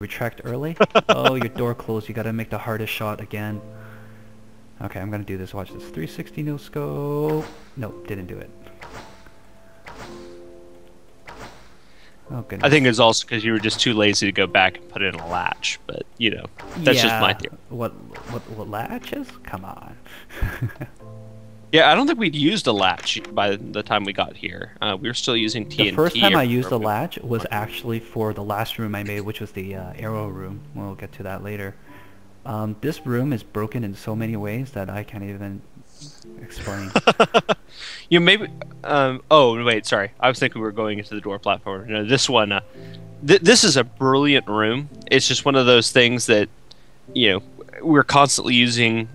Retract early? Oh, your door closed. You gotta make the hardest shot again. Okay, I'm gonna do this. Watch this. 360 no scope. Nope, didn't do it. Oh I think goodness. it's also because you were just too lazy to go back and put in a latch, but you know, that's just my Yeah. theory. What latches? Come on. Yeah, I don't think we'd used a latch by the time we got here. We were still using The first TNT time I used everywhere the we latch was went. actually for the last room I made, which was the arrow room. We'll get to that later. This room is broken in so many ways that I can't even explain. You maybe. Oh wait, sorry. I was thinking we were going into the door platform. No, this one. This is a brilliant room. It's just one of those things that, you know, we're constantly using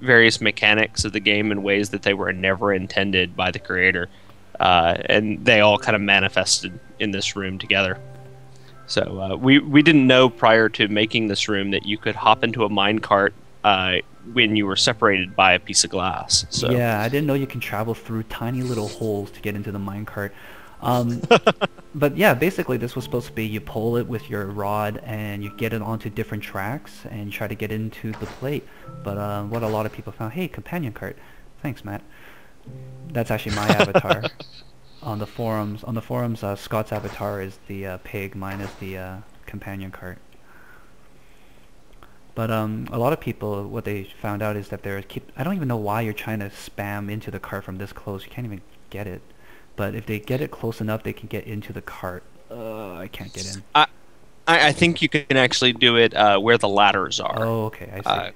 various mechanics of the game in ways that they were never intended by the creator, and they all kind of manifested in this room together. So we didn't know prior to making this room that you could hop into a minecart when you were separated by a piece of glass. So Yeah, I didn't know you can travel through tiny little holes to get into the minecart. Um, but yeah, basically this was supposed to be you pull it with your rod and you get it onto different tracks and try to get into the plate. But what a lot of people found, hey, companion cart. Thanks, Matt. That's actually my avatar on the forums. On the forums, Scott's avatar is the pig. Mine is the companion cart. But a lot of people, what they found out is that I don't even know why you're trying to spam into the cart from this close. You can't even get it. But if they get it close enough, they can get into the cart. I can't get in. I think you can actually do it where the ladders are. Oh, okay, I see.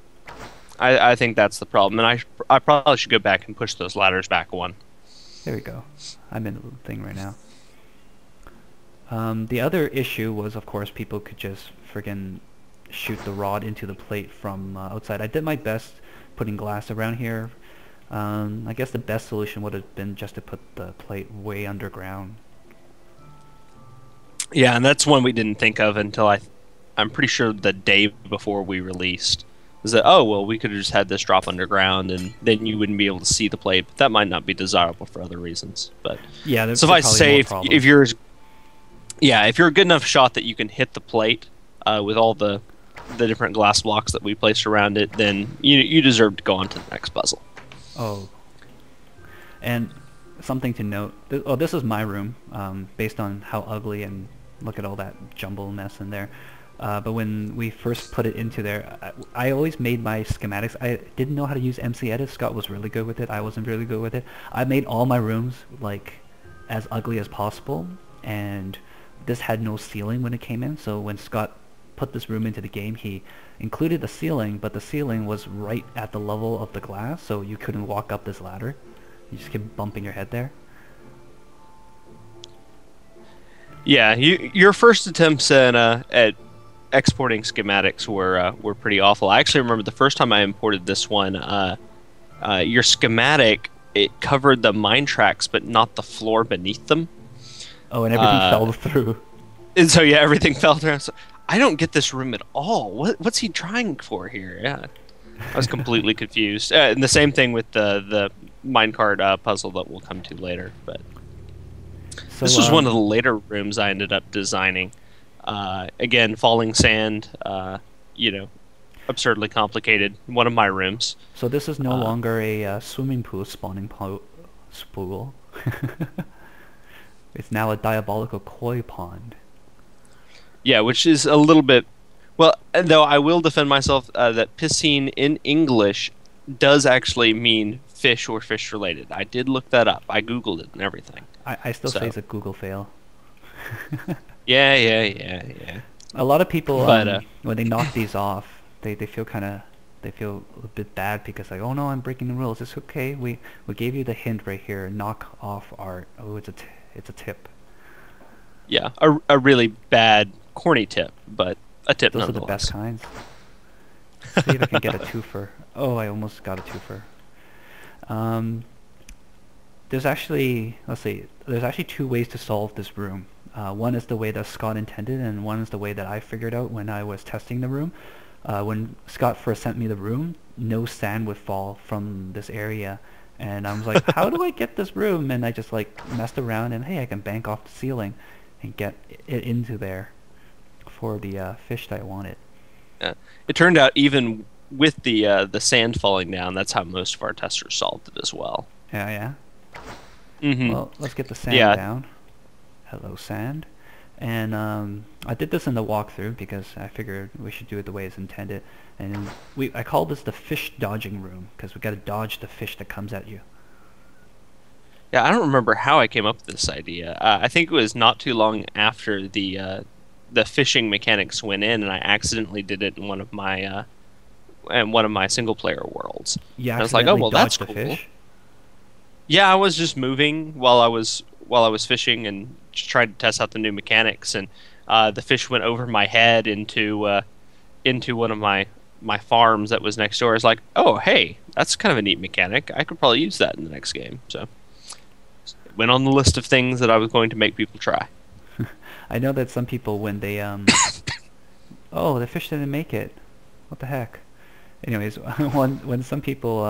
I think that's the problem, and I probably should go back and push those ladders back one. There we go. I'm in the thing right now. The other issue was, of course, people could just friggin' shoot the rod into the plate from outside. I did my best putting glass around here. I guess the best solution would have been just to put the plate way underground. Yeah, and that's one we didn't think of until I'm pretty sure the day before we released. Is that, oh well, we could have just had this drop underground and then you wouldn't be able to see the plate, but that might not be desirable for other reasons. But Yeah, there's suffice to probably say, more if problems. you're a good enough shot that you can hit the plate with all the different glass blocks that we placed around it, then you deserve to go on to the next puzzle. Oh, and something to note. Oh, this is my room, based on how ugly and look at all that jumble mess in there. But when we first put it into there, I always made my schematics. I didn't know how to use MC Edit. Scott was really good with it. I wasn't really good with it. I made all my rooms like as ugly as possible, and this had no ceiling when it came in. So when Scott put this room into the game, he included a ceiling, but the ceiling was right at the level of the glass, so you couldn't walk up this ladder. You just keep bumping your head there. Yeah, your first attempts at exporting schematics were pretty awful. I actually remember the first time I imported this one. Your schematic, it covered the mine tracks, but not the floor beneath them. Oh, and everything fell through. And so yeah, everything fell through. So, I don't get this room at all. What's he trying for here? Yeah, I was completely confused. And the same thing with the minecart puzzle that we'll come to later. But So, this was one of the later rooms I ended up designing. Again, falling sand. You know, absurdly complicated. One of my rooms. so this is no longer a swimming pool spawning spool. It's now a diabolical koi pond. Yeah, which is a little bit. Well, though I will defend myself that piscine in English does actually mean fish or fish related. I did look that up. I googled it and everything. I still say it's a Google fail. Yeah. A lot of people, But when they knock these off, they feel they feel a bit bad because like, oh no, I'm breaking the rules. It's okay. We gave you the hint right here. Knock off art. Oh, it's a tip. yeah, a really bad, corny tip, but a tip Those are the best nonetheless. kinds. See if I can get a twofer. Oh, I almost got a twofer. There's actually, let's see, there's actually two ways to solve this room. One is the way that Scott intended, and one is the way that I figured out when I was testing the room. When Scott first sent me the room, no sand would fall from this area. And I was like, how do I get this room? And I just like messed around and hey, I can bank off the ceiling and get it into there for the fish that I wanted. It turned out even with the sand falling down, that's how most of our testers solved it as well. Yeah, yeah. Mm-hmm. Well, let's get the sand Yeah. down. Hello, sand. And I did this in the walkthrough because I figured we should do it the way it's intended. And I call this the fish dodging room because we got to dodge the fish that comes at you. Yeah, I don't remember how I came up with this idea. I think it was not too long after the fishing mechanics went in, and I accidentally did it in one of my single player worlds. You And I was like, oh accidentally well, that's dodged the cool. fish. Yeah, I was just moving while I was fishing and just tried to test out the new mechanics, and the fish went over my head into one of my farms that was next door. It's like, oh hey, that's kind of a neat mechanic. I could probably use that in the next game. So it went on the list of things that I was going to make people try. I know that some people when they oh, the fish didn't make it. What the heck? Anyways, when some people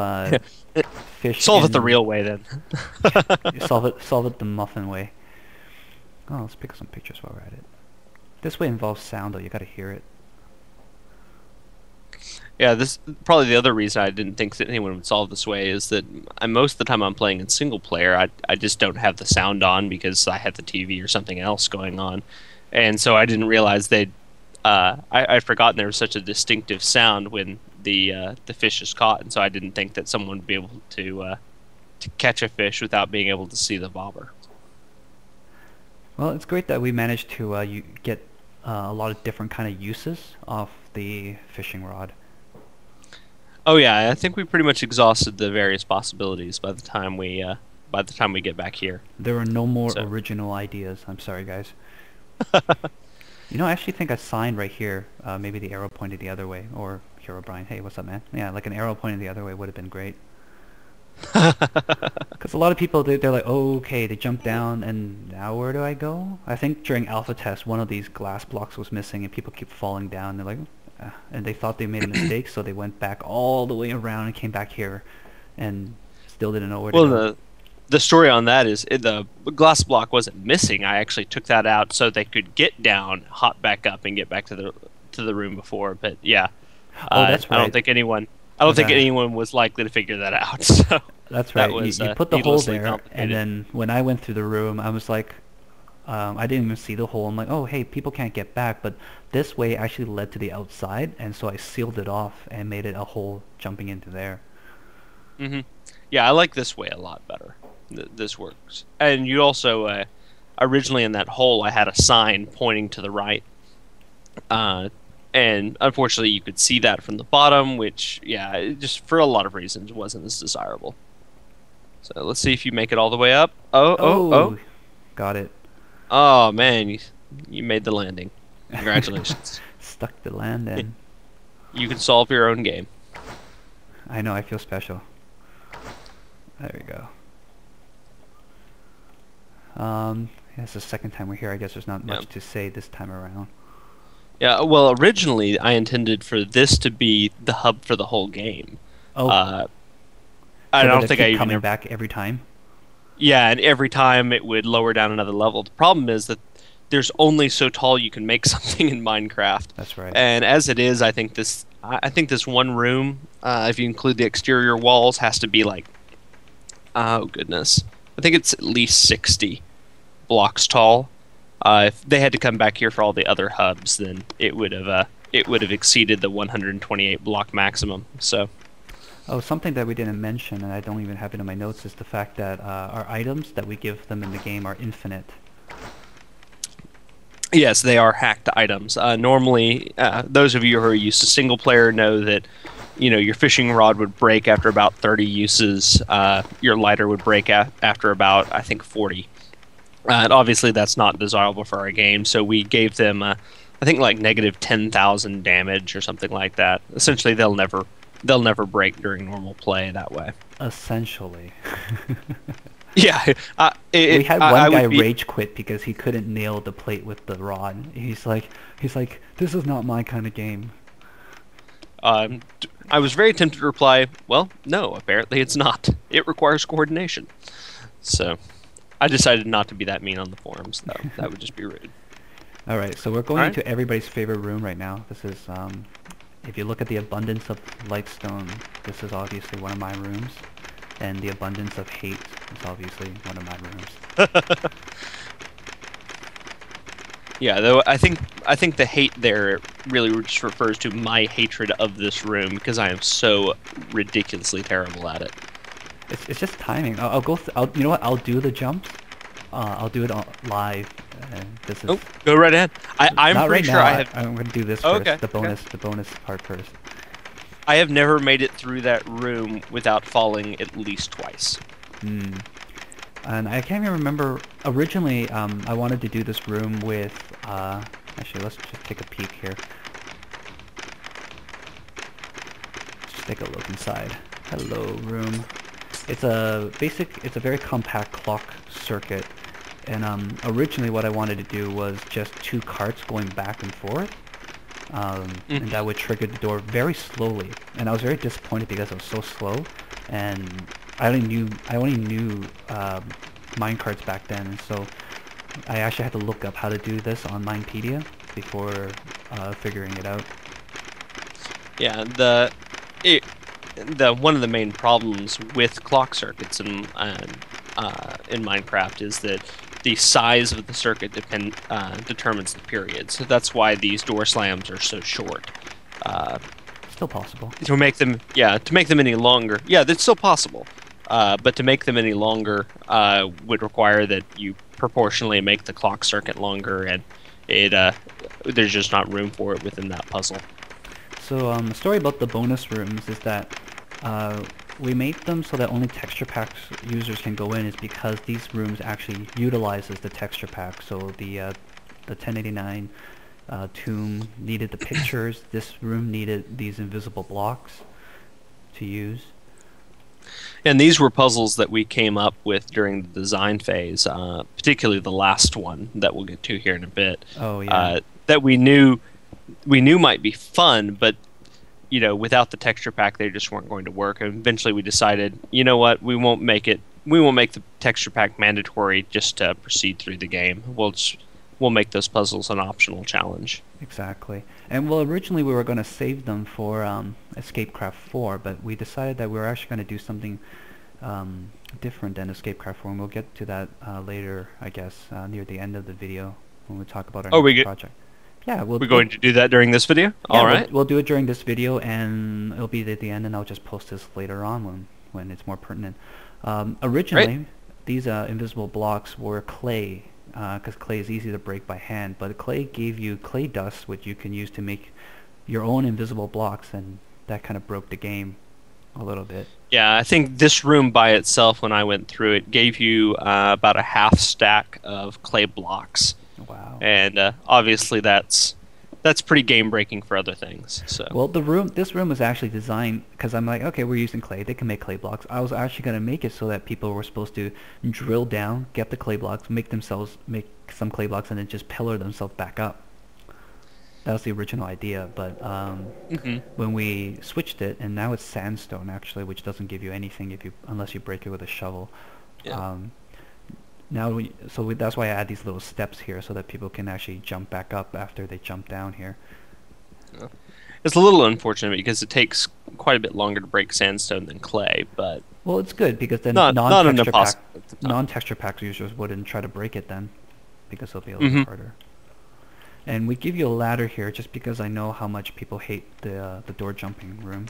fish Solve it the real way then. solve it the muffin way. Oh, let's pick up some pictures while we're at it. This way involves sound though. You got to hear it. Yeah, this probably the other reason I didn't think that anyone would solve this way is that most of the time I'm playing in single player, I just don't have the sound on because I had the TV or something else going on, and so I didn't realize I'd forgotten there was such a distinctive sound when the fish is caught, and so I didn't think that someone would be able to catch a fish without being able to see the bobber. Well, it's great that we managed to get a lot of different kind of uses off the fishing rod. Oh yeah, I think we pretty much exhausted the various possibilities by the time we get back here. There are no more So- original ideas. I'm sorry, guys. You know, I actually think a sign right here, maybe the arrow pointed the other way, or Hero Brian, hey, what's up, man? Yeah, like an arrow pointed the other way would have been great. Because a lot of people, they're like, oh, okay, they jump down, and now where do I go? I think during alpha test, one of these glass blocks was missing, and people keep falling down. They're like, and they thought they made a mistake, so they went back all the way around and came back here, and still didn't know where to go. Well, the story on that is the glass block wasn't missing. I actually took that out so they could get down, hop back up, and get back to the room before. But yeah, Oh, that's right. I don't think anyone was likely to figure that out. So That's right. that was, you put the hole needlessly there, complicated. and then when I went through the room, I was like, I didn't even see the hole. I'm like, oh, hey, people can't get back. But this way actually led to the outside, and so I sealed it off and made it a hole jumping into there. hmm Yeah, I like this way a lot better. This works. And you also, originally in that hole, I had a sign pointing to the right. And unfortunately, you could see that from the bottom, which, yeah, it just for a lot of reasons wasn't as desirable. So let's see if you make it all the way up. Oh. Got it. Oh, man, you made the landing. Congratulations. Stuck the land in. You can solve your own game. I know, I feel special. There we go. It's the second time we're here. I guess there's not much to say this time around. Yeah, well, originally I intended for this to be the hub for the whole game. Oh, I so don't that it think keep I even coming back every time. Yeah, and every time it would lower down another level. The problem is that there's only so tall you can make something in Minecraft. That's right. And as it is, I think this one room, if you include the exterior walls, has to be like, oh goodness, I think it's at least 60 blocks tall. If they had to come back here for all the other hubs, then it would have exceeded the 128 block maximum. So. Oh, something that we didn't mention, and I don't even have it in my notes, is the fact that our items that we give them in the game are infinite. Yes, they are hacked items. Normally, those of you who are used to single player know that, your fishing rod would break after about 30 uses. Your lighter would break after about, I think, 40. And obviously, that's not desirable for our game, so we gave them, I think, like negative 10,000 damage or something like that. Essentially, they'll never break during normal play that way. Essentially. Yeah, we had one guy rage quit because he couldn't nail the plate with the rod. He's like, this is not my kind of game. I was very tempted to reply, well, no, apparently it's not. It requires coordination. So, I decided not to be that mean on the forums, though. That would just be rude. All right, so we're All going right. into everybody's favorite room right now. This is, if you look at the abundance of lightstone, this is obviously one of my rooms, and the abundance of hate is obviously one of my rooms. Yeah, though I think the hate there really just refers to my hatred of this room because I am so ridiculously terrible at it. It's just timing. I'll go. You know what? I'll do the jumps. I'll do it live. This is Oh, go right ahead. I'm not pretty right sure now. I have. I'm going to do this Oh, first. okay. The Okay. bonus part first. I have never made it through that room without falling at least twice. Hmm. And I can't even remember. Originally, I wanted to do this room with. Actually, let's just take a peek here. Let's just take a look inside. Hello, room. It's a very compact clock circuit. And originally what I wanted to do was just two carts going back and forth. And that would trigger the door very slowly. And I was very disappointed because it was so slow. And I only knew minecarts back then. And so I actually had to look up how to do this on Minepedia before figuring it out. Yeah, the one of the main problems with clock circuits in Minecraft is that the size of the circuit determines the period. So that's why these door slams are so short. Still possible. To make them any longer, yeah, that's still possible. But to make them any longer would require that you proportionally make the clock circuit longer, and there's just not room for it within that puzzle. So the story about the bonus rooms is that we made them so that only texture packs users can go in is because these rooms actually utilizes the texture pack. So the 1089 tomb needed the pictures. This room needed these invisible blocks to use. And these were puzzles that we came up with during the design phase, particularly the last one that we'll get to here in a bit. Oh yeah. That we knew might be fun, but without the texture pack, they just weren't going to work. And eventually, we decided, you know what, we won't make the texture pack mandatory just to proceed through the game. We'll make those puzzles an optional challenge. Exactly. And well, originally we were going to save them for Escapecraft 4, but we decided that we were actually going to do something different than Escapecraft 4, and we'll get to that later, I guess, near the end of the video when we talk about our next project. Yeah, we're going to do that during this video? Yeah, all right. We'll do it during this video, and it'll be at the end, and I'll just post this later on when it's more pertinent. Originally, these invisible blocks were clay, because clay is easy to break by hand, but clay gave you clay dust, which you can use to make your own invisible blocks, and that kind of broke the game a little bit. Yeah, I think this room by itself, when I went through it, gave you about a half stack of clay blocks. Wow. And obviously that's pretty game breaking for other things. So well, this room was actually designed because I'm like, okay, we're using clay. They can make clay blocks. I was actually going to make it so that people were supposed to drill down, get the clay blocks, make some clay blocks, and then just pillar themselves back up. That was the original idea, but when we switched it, and now it's sandstone actually, which doesn't give you anything unless you break it with a shovel. yeah. That's why I add these little steps here so that people can actually jump back up after they jump down here. It's a little unfortunate because it takes quite a bit longer to break sandstone than clay, but well, it's good because then not non-texture pack users wouldn't try to break it then, because it'll be a little harder. And we give you a ladder here just because I know how much people hate the door jumping room.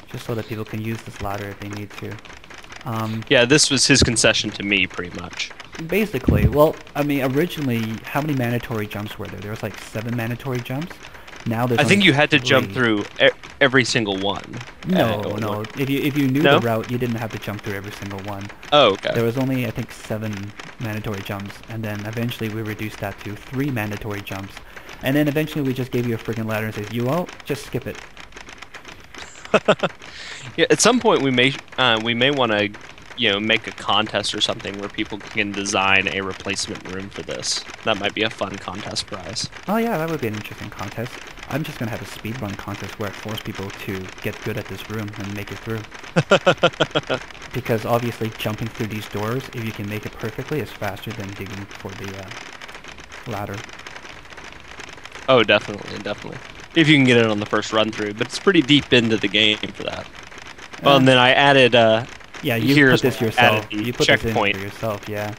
Just so that people can use this ladder if they need to. Yeah, this was his concession to me, pretty much. Basically, well, I mean, originally, how many mandatory jumps were there? There was like 7 mandatory jumps. Now there's. I think only you had to 3. jump through every single one. No. If you knew the route, you didn't have to jump through every single one. Oh, okay. There was only, I think, 7 mandatory jumps, and then eventually we reduced that to 3 mandatory jumps, and then eventually we just gave you a freaking ladder and said, you won't, just skip it. Yeah, at some point we may want to, make a contest or something where people can design a replacement room for this. That might be a fun contest prize. Oh yeah, that would be an interesting contest. I'm just gonna have a speedrun contest where I force people to get good at this room and make it through. Because obviously jumping through these doors, if you can make it perfectly, is faster than digging for ladder. Oh, definitely, definitely. If you can get it on the first run through, but it's pretty deep into the game for that. Well, and then I added. Yeah, you here's put this where I added yourself. the You put checkpoint. this in for yourself, yeah.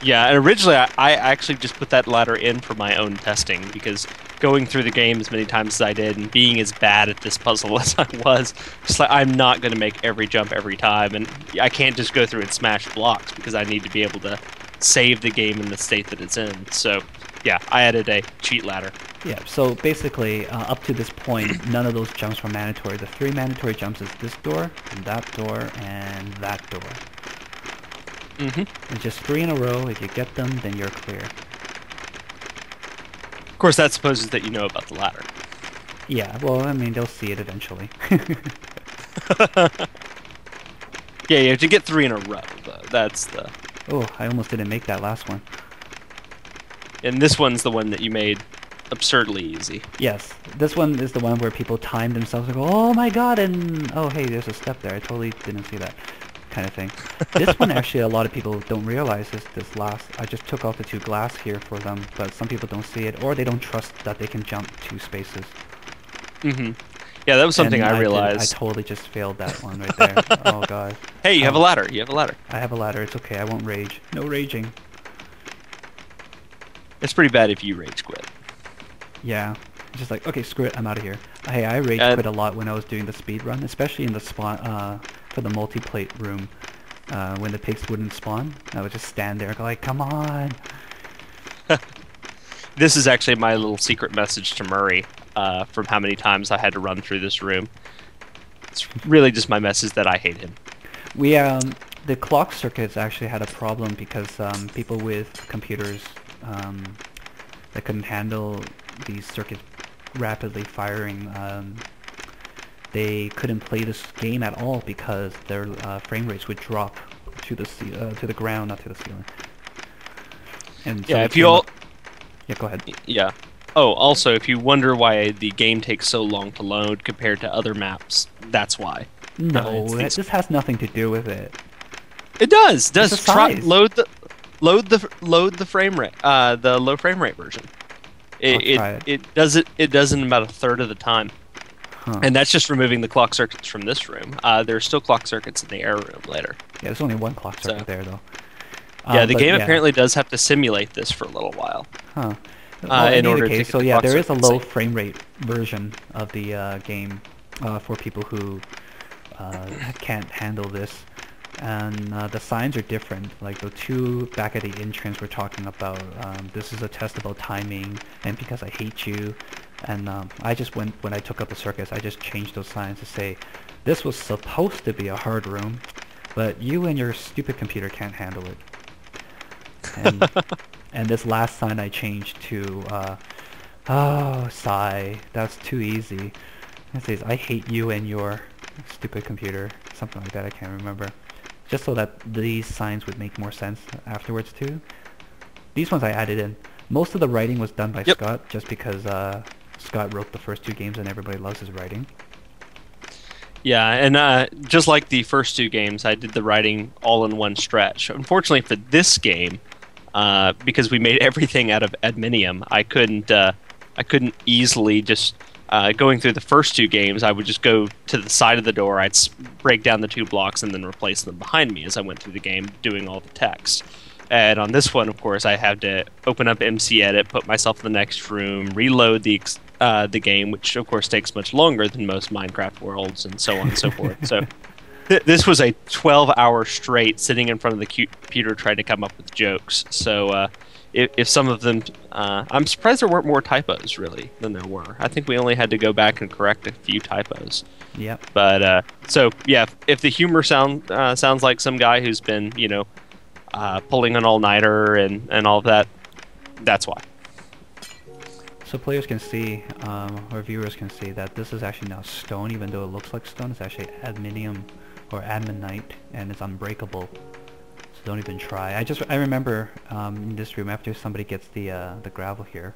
Yeah, and originally I actually just put that ladder in for my own testing because going through the game as many times as I did and being as bad at this puzzle as I was, just like I'm not going to make every jump every time, and I can't just go through and smash blocks because I need to be able to save the game in the state that it's in. So, yeah, I added a cheat ladder. Yeah, so basically, up to this point, none of those jumps were mandatory. The 3 mandatory jumps is this door, and that door. Mm-hmm. It's just 3 in a row. If you get them, then you're clear. Of course, that supposes that you know about the ladder. Yeah, well, I mean, they'll see it eventually. Yeah, you have to get 3 in a row, though. That's the... Oh, I almost didn't make that last one. And this one's the one that you made absurdly easy. Yes, this one is the one where people time themselves and go, oh my god, and oh hey, there's a step there. I totally didn't see that kind of thing. This one actually a lot of people don't realize is this last. I just took off the 2 glass here for them, but some people don't see it, or they don't trust that they can jump 2 spaces. Mm-hmm. Yeah, that was something I realized. I totally just failed that one right there. Oh god. Hey, you have a ladder. You have a ladder. I have a ladder. It's okay. I won't rage. No raging. It's pretty bad if you rage quit. Yeah. It's just like, okay, screw it. I'm out of here. Hey, I rage quit a lot when I was doing the speed run, especially in the spawn for the multi-plate room. When the pigs wouldn't spawn, I would just stand there and go like, come on. This is actually my little secret message to Murray from how many times I had to run through this room. It's really just my message that I hate him. We the clock circuits actually had a problem because people with computers that couldn't handle these circuits rapidly firing, they couldn't play this game at all because their frame rates would drop to the ground, not to the ceiling. And so yeah, if you all... Yeah, go ahead. Yeah. Oh, also, if you wonder why the game takes so long to load compared to other maps, that's why. No, this has nothing to do with it. It does. It's Try load the frame rate, the low frame rate version. It does in about a third of the time. Huh. And that's just removing the clock circuits from this room. There are still clock circuits in the air room later. Yeah, there's only 1 clock circuit there though. Yeah, the game apparently does have to simulate this for a little while. Huh. Well, in order to case, get so the yeah, clock there is a circuits. low frame rate version of the game for people who can't handle this. And the signs are different. Like the 2 back at the entrance we're talking about, this is a test about timing and because I hate you. And I just when I took up the circus, I just changed those signs to say, this was supposed to be a hard room, but you and your stupid computer can't handle it. And, and this last sign I changed to, oh, sigh, that's too easy. It says, I hate you and your stupid computer, something like that, I can't remember. Just so that these signs would make more sense afterwards too. These ones I added in. Most of the writing was done by Scott, just because Scott wrote the first 2 games and everybody loves his writing. Yeah, and just like the first 2 games, I did the writing all in one stretch. Unfortunately for this game, because we made everything out of adminium, I couldn't easily just going through the first 2 games. I would just go to the side of the door. I'd break down the 2 blocks and then replace them behind me as I went through the game, doing all the text. And on this one, of course, I had to open up MC Edit, put myself in the next room, reload the game, which of course takes much longer than most Minecraft worlds, and so on and so forth. So this was a 12-hour straight sitting in front of the computer trying to come up with jokes. So if some of them, I'm surprised there weren't more typos really than there were. I think we only had to go back and correct a few typos. Yep. But so yeah, if the humor sounds like some guy who's been pulling an all-nighter and all of that, that's why. So players can see, or viewers can see, that this is actually now stone, even though it looks like stone. It's actually adminium or adminite, and it's unbreakable. So don't even try. I remember in this room, after somebody gets the gravel here,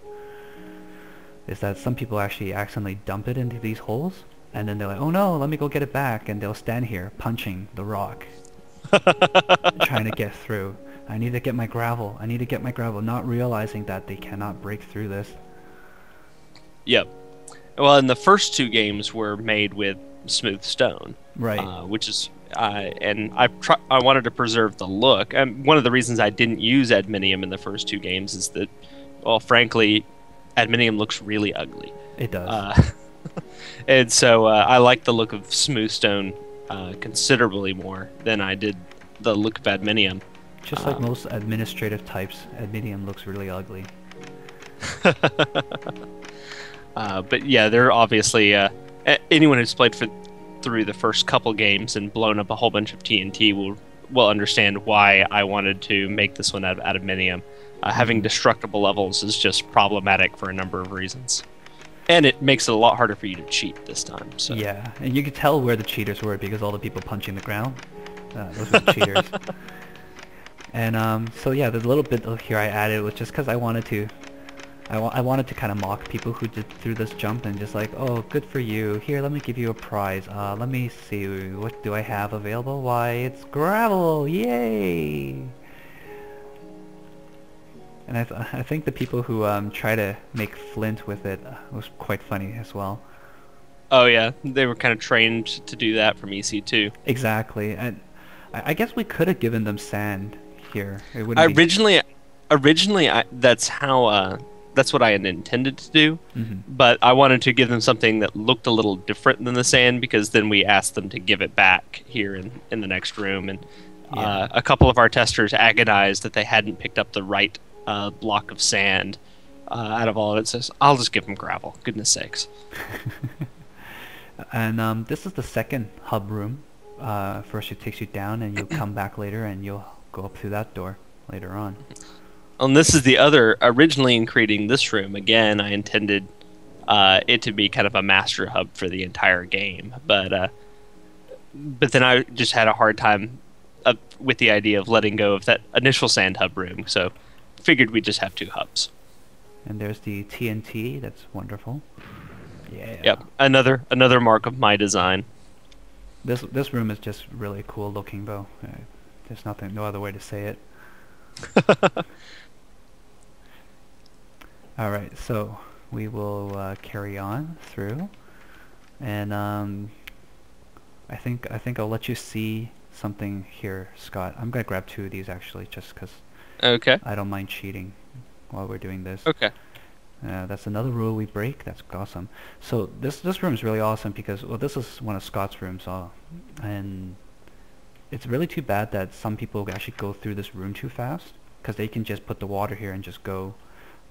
is that some people actually accidentally dump it into these holes, and then they're like, oh no, let me go get it back, and they'll stand here punching the rock, trying to get through. I need to get my gravel. I need to get my gravel. Not realizing that they cannot break through this. Yep. Well, and the first two games were made with smooth stone, Right. which is and I wanted to preserve the look. And one of the reasons I didn't use adminium in the first two games is that, well, frankly, adminium looks really ugly. It does. And so I like the look of smooth stone considerably more than I did the look of adminium. Just like most administrative types, adminium looks really ugly. But yeah, they're obviously anyone who's played through the first couple games and blown up a whole bunch of TNT will understand why I wanted to make this one out of aluminium. Having destructible levels is just problematic for a number of reasons, and it makes it a lot harder for you to cheat this time. So. Yeah, and you could tell where the cheaters were because all the people punching the ground, those were the cheaters. And so yeah, there's a little bit of here I added was just because I wanted to. I wanted to kind of mock people who did through this jump and just like, oh, good for you. Here, let me give you a prize. Let me see, what do I have available? Why, it's gravel! Yay! And I think the people who try to make flint with it was quite funny as well. Oh yeah, they were kind of trained to do that from EC2. Exactly, and I guess we could have given them sand here. It wouldn't Originally, that's what I had intended to do, but I wanted to give them something that looked a little different than the sand, because then we asked them to give it back here in the next room, and a couple of our testers agonized that they hadn't picked up the right block of sand out of all of it. Says, I'll just give them gravel, goodness sakes. And this is the second hub room. First it takes you down, and you'll come back later, and you'll go up through that door later on. And this is the other. Originally, in creating this room, again, I intended it to be kind of a master hub for the entire game. But then I just had a hard time with the idea of letting go of that initial sand hub room. So figured we'd just have two hubs. And there's the TNT. That's wonderful. Yeah. Yep. Another mark of my design. This room is just really cool looking, though. There's no other way to say it. All right, so we will carry on through, and I think I'll let you see something here, Scott. I'm gonna grab two of these actually, just because. Okay. I don't mind cheating while we're doing this. Okay. That's another rule we break. That's awesome. So this room is really awesome because, well, this is one of Scott's rooms, and it's really too bad that some people actually go through this room too fast, because they can just put the water here and just go.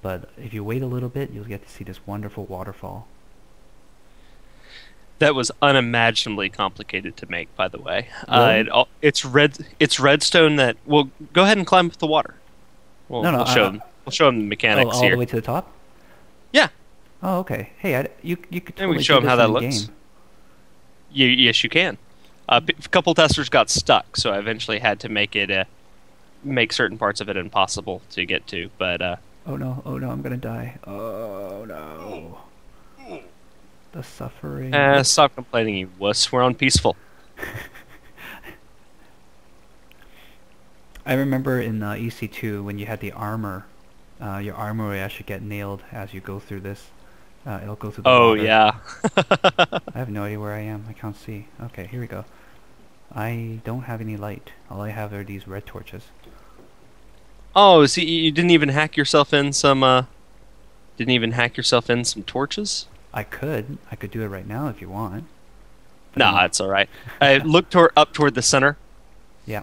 But if you wait a little bit, you'll get to see this wonderful waterfall. That was unimaginably complicated to make, by the way. Really? It's redstone that. Well, go ahead and climb up the water. We'll show them. We'll show them the mechanics all here. the way to the top? Yeah. Oh, okay. Hey, you could totally And we can show them how that looks. game. Yes, you can. A couple testers got stuck, so I eventually had to make certain parts of it impossible to get to. But oh no, I'm gonna die. Oh no. The suffering. Stop complaining, you wuss. We're on peaceful. I remember in EC2 when you had the armor, your armor will actually get nailed as you go through this. It'll go through the water. Yeah. I have no idea where I am. I can't see. Okay, here we go. I don't have any light. All I have are these red torches. Oh, see, you didn't even hack yourself in some. Torches. I could do it right now if you want. Nah, it's all right. Look up toward the center. Yeah.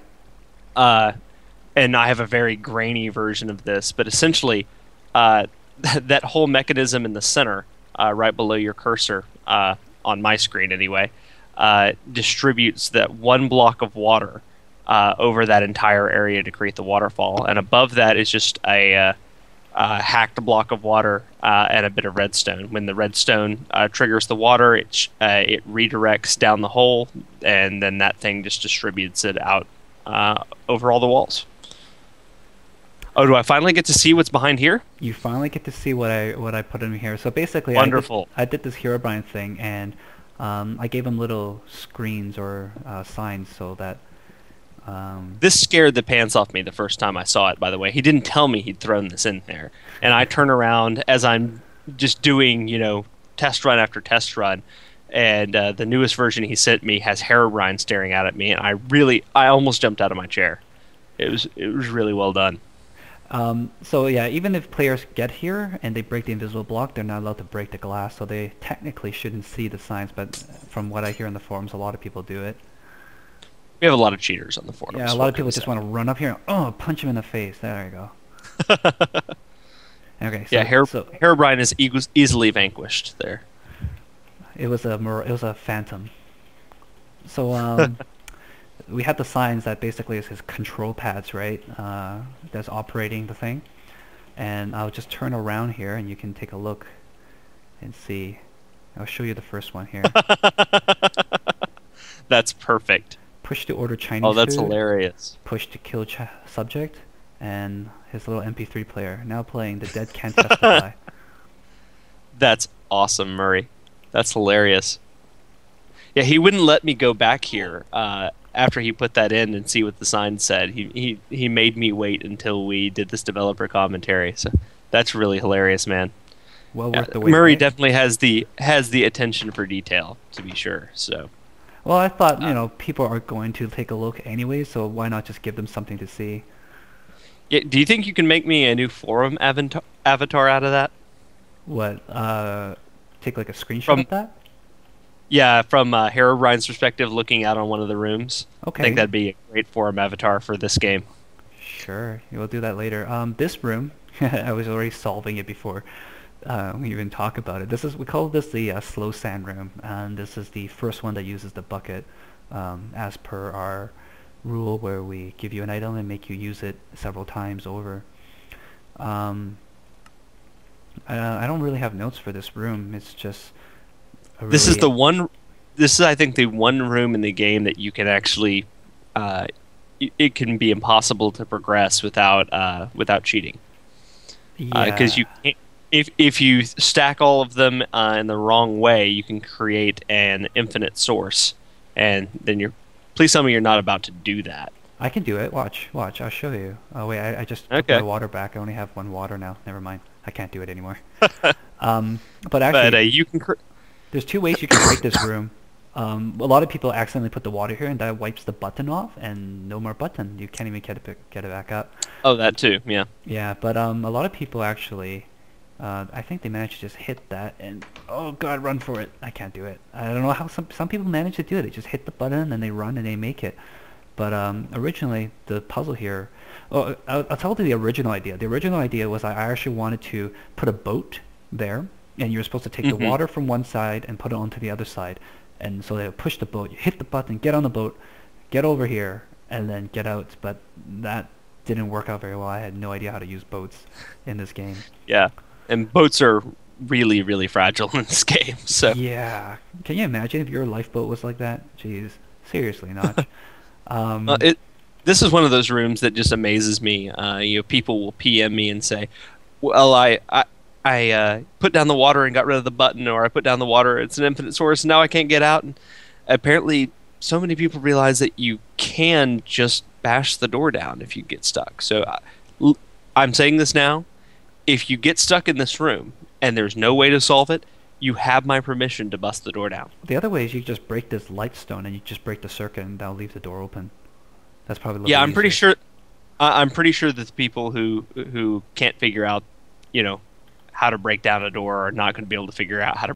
And I have a very grainy version of this, but essentially, that whole mechanism in the center, right below your cursor, on my screen anyway, distributes that one block of water over that entire area to create the waterfall, and above that is just a hacked block of water and a bit of redstone. When the redstone triggers the water, it redirects down the hole, and then that thing just distributes it out over all the walls. Oh, do I finally get to see what's behind here? You finally get to see what I put in here. So basically, wonderful. I did this Herobrine thing, and I gave them little screens or signs so that This scared the pants off me the first time I saw it, by the way. He didn't tell me he'd thrown this in there. And I turn around as I'm just doing, test run after test run. And the newest version he sent me has Herobrine staring out at me. And I almost jumped out of my chair. It was really well done. So yeah, even if players get here and they break the invisible block, they're not allowed to break the glass. So they technically shouldn't see the signs. But from what I hear in the forums, a lot of people do it. We have a lot of cheaters on the forums. Yeah, a lot of people just want to run up here and punch him in the face. There you go. Okay. So, yeah, Herobrine is easily vanquished there. It was a phantom. So we had the signs that basically is his control pads, right? That's operating the thing. And I'll just turn around here, and you can take a look and see. I'll show you the first one here. That's perfect. Push to order Chinese food. Oh, that's food, hilarious. Push to kill subject, and his little MP3 player now playing The Dead Can't Testify. That's awesome, Murray. That's hilarious. Yeah, he wouldn't let me go back here after he put that in and see what the sign said. He made me wait until we did this developer commentary. So that's really hilarious, man. Well worth the wait. Murray right? definitely has the attention for detail, to be sure. So. Well, I thought, people are going to take a look anyway, so why not just give them something to see? Yeah, do you think you can make me a new forum avatar out of that? What, take like a screenshot of that? Yeah, from Herobrine's perspective, looking out on one of the rooms. Okay. I think that'd be a great forum avatar for this game. Sure, we'll do that later. This room, I was already solving it before we even talk about it. We call this the slow sand room, and this is the first one that uses the bucket, as per our rule where we give you an item and make you use it several times over. I don't really have notes for this room. It's just This is I think the one room in the game that you can actually it can be impossible to progress without cheating. Yeah. Because you can't. If you stack all of them in the wrong way, you can create an infinite source, and then please tell me you're not about to do that. I can do it. Watch. I'll show you. Oh wait, I just put Okay. my water back. I only have one water now. Never mind. I can't do it anymore. But actually, you can. There's two ways you can break this room. A lot of people accidentally put the water here, and that wipes the button off, and no more button. You can't even get it back up. Oh, that too. Yeah. Yeah, but a lot of people actually. I think they managed to just hit that and oh god, run for it. I can't do it. I don't know how some people manage to do it. They just hit the button and they run and they make it. But originally the puzzle here, I'll tell you the original idea. The original idea was I actually wanted to put a boat there, and you were supposed to take the water from one side and put it onto the other side. And so they would push the boat, you hit the button, get on the boat, get over here, and then get out. But that didn't work out very well. I had no idea how to use boats in this game. Yeah. And boats are really, really fragile in this game. So yeah, can you imagine if your lifeboat was like that? Jeez, seriously, not. This is one of those rooms that just amazes me. People will PM me and say, "Well, I put down the water and got rid of the button, or I put down the water, it's an infinite source, and now I can't get out." And apparently, so many people realize that you can just bash the door down if you get stuck. So I'm saying this now. If you get stuck in this room and there's no way to solve it, you have my permission to bust the door down. The other way is you just break this light stone and you just break the circuit and that'll leave the door open. That's probably a little I'm easier. pretty sure. I'm pretty sure that the people who can't figure out, how to break down a door are not going to be able to figure out how to